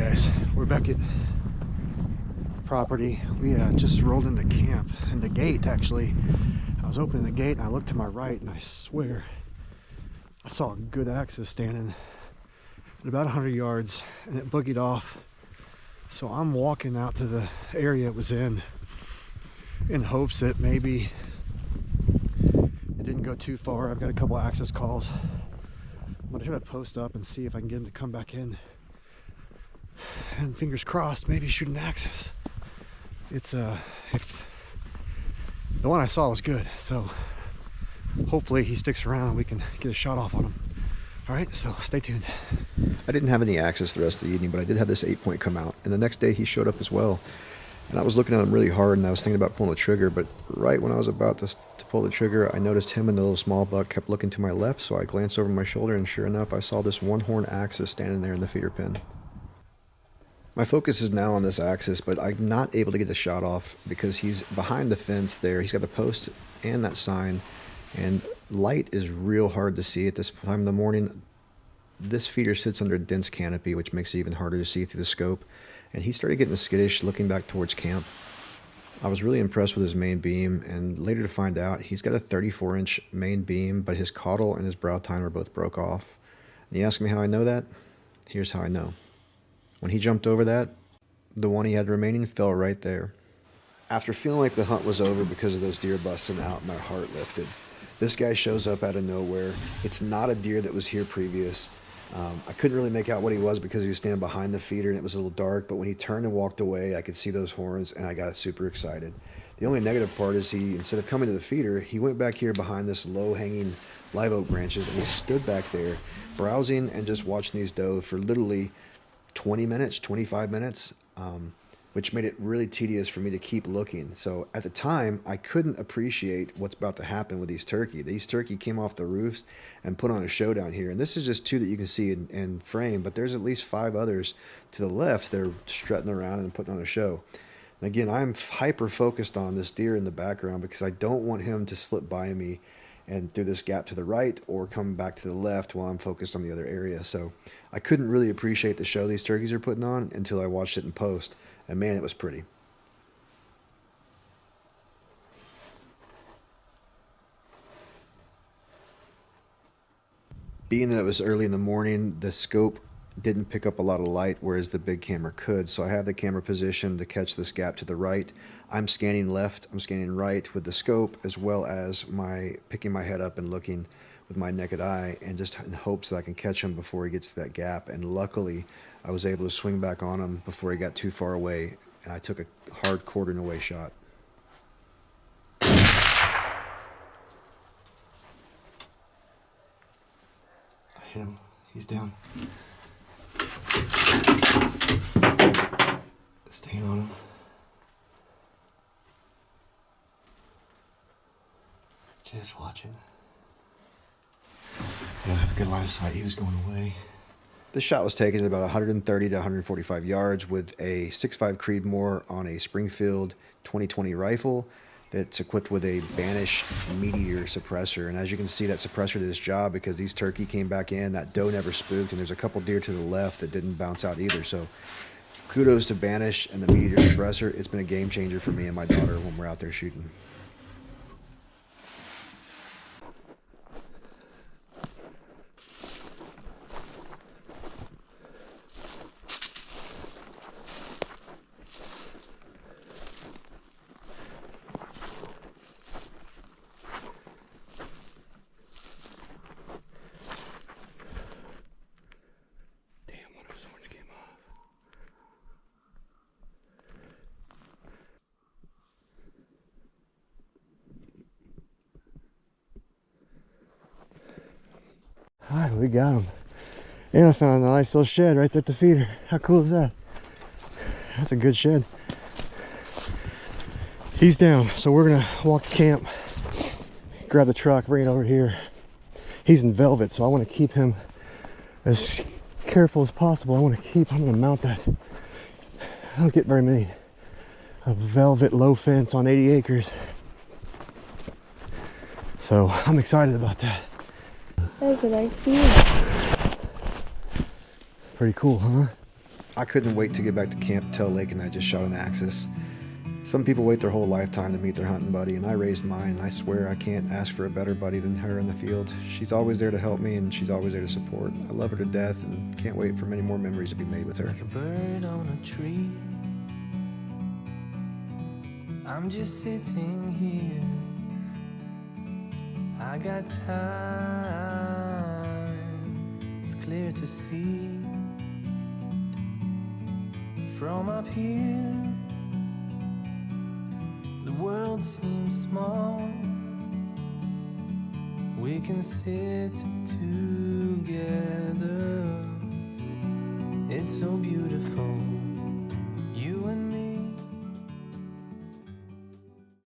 guys, we're back at property. We just rolled into camp, and the gate actually, I was opening the gate and I looked to my right and I swear I saw a good axis standing at about 100 yards and it boogied off. So I'm walking out to the area it was in hopes that maybe it didn't go too far. I've got a couple access calls. I'm gonna try to post up and see if I can get him to come back in. And fingers crossed, maybe shoot an axis. It's if the one I saw was good, so hopefully he sticks around and we can get a shot off on him. All right, so stay tuned. I didn't have any access the rest of the evening, but I did have this 8-point come out, and the next day he showed up as well. And I was looking at him really hard, and I was thinking about pulling the trigger, but right when I was about to pull the trigger, I noticed him and the little small buck kept looking to my left, so I glanced over my shoulder, and sure enough, I saw this one-horn axis standing there in the feeder pen. My focus is now on this axis, but I'm not able to get a shot off because he's behind the fence there. He's got the post and that sign, and light is real hard to see at this time of the morning. This feeder sits under a dense canopy, which makes it even harder to see through the scope. And he started getting skittish, looking back towards camp. I was really impressed with his main beam, and later to find out he's got a 34-inch main beam, but his caudal and his brow tiner both broke off. And you ask me how I know that? Here's how I know. When he jumped over that, the one he had remaining fell right there. After feeling like the hunt was over because of those deer busting out, my heart lifted. This guy shows up out of nowhere. It's not a deer that was here previous. I couldn't really make out what he was because he was standing behind the feeder and it was a little dark, but when he turned and walked away, I could see those horns and I got super excited. The only negative part is he, instead of coming to the feeder, he went back here behind this low-hanging live oak branches and he stood back there browsing and just watching these doe for literally 20 minutes, 25 minutes, which made it really tedious for me to keep looking. So at the time, I couldn't appreciate what's about to happen with these turkey. These turkey came off the roofs and put on a show down here. And this is just 2 that you can see in frame, but there's at least 5 others to the left that are strutting around and putting on a show. And again, I'm hyper-focused on this deer in the background because I don't want him to slip by me and through this gap to the right or come back to the left while I'm focused on the other area. So I couldn't really appreciate the show these turkeys are putting on until I watched it in post. And man, it was pretty. Being that it was early in the morning, the scope didn't pick up a lot of light, whereas the big camera could. So I have the camera positioned to catch this gap to the right. I'm scanning left, I'm scanning right with the scope, as well as picking my head up and looking with my naked eye, and just in hopes that I can catch him before he gets to that gap. And luckily, I was able to swing back on him before he got too far away, and I took a hard quartering away shot. I hit him. He's down. Staying on him. Just watching. I don't have a good line of sight. He was going away. This shot was taken at about 130 to 145 yards with a 6.5 Creedmoor on a Springfield 2020 rifle that's equipped with a Banish Meteor suppressor. And as you can see, that suppressor did its job because these turkey came back in. That doe never spooked, and there's a couple deer to the left that didn't bounce out either. So kudos to Banish and the Meteor suppressor. It's been a game changer for me and my daughter when we're out there shooting. All right, we got him. And I found a nice little shed right there at the feeder. How cool is that? That's a good shed. He's down, so we're gonna walk to camp, grab the truck, bring it over here. He's in velvet, so I want to keep him as careful as possible. I'm gonna mount that. I don't get very many. A velvet low fence on 80 acres. So I'm excited about that. That was a nice deer. Pretty cool, huh? I couldn't wait to get back to camp to tell Lake and I just shot an axis. Some people wait their whole lifetime to meet their hunting buddy, and I raised mine. I swear I can't ask for a better buddy than her in the field. She's always there to help me, and she's always there to support. I love her to death and can't wait for many more memories to be made with her. Like a bird on a tree, I'm just sitting here. I got time, it's clear to see. From up here, the world seems small. We can sit together. It's so beautiful.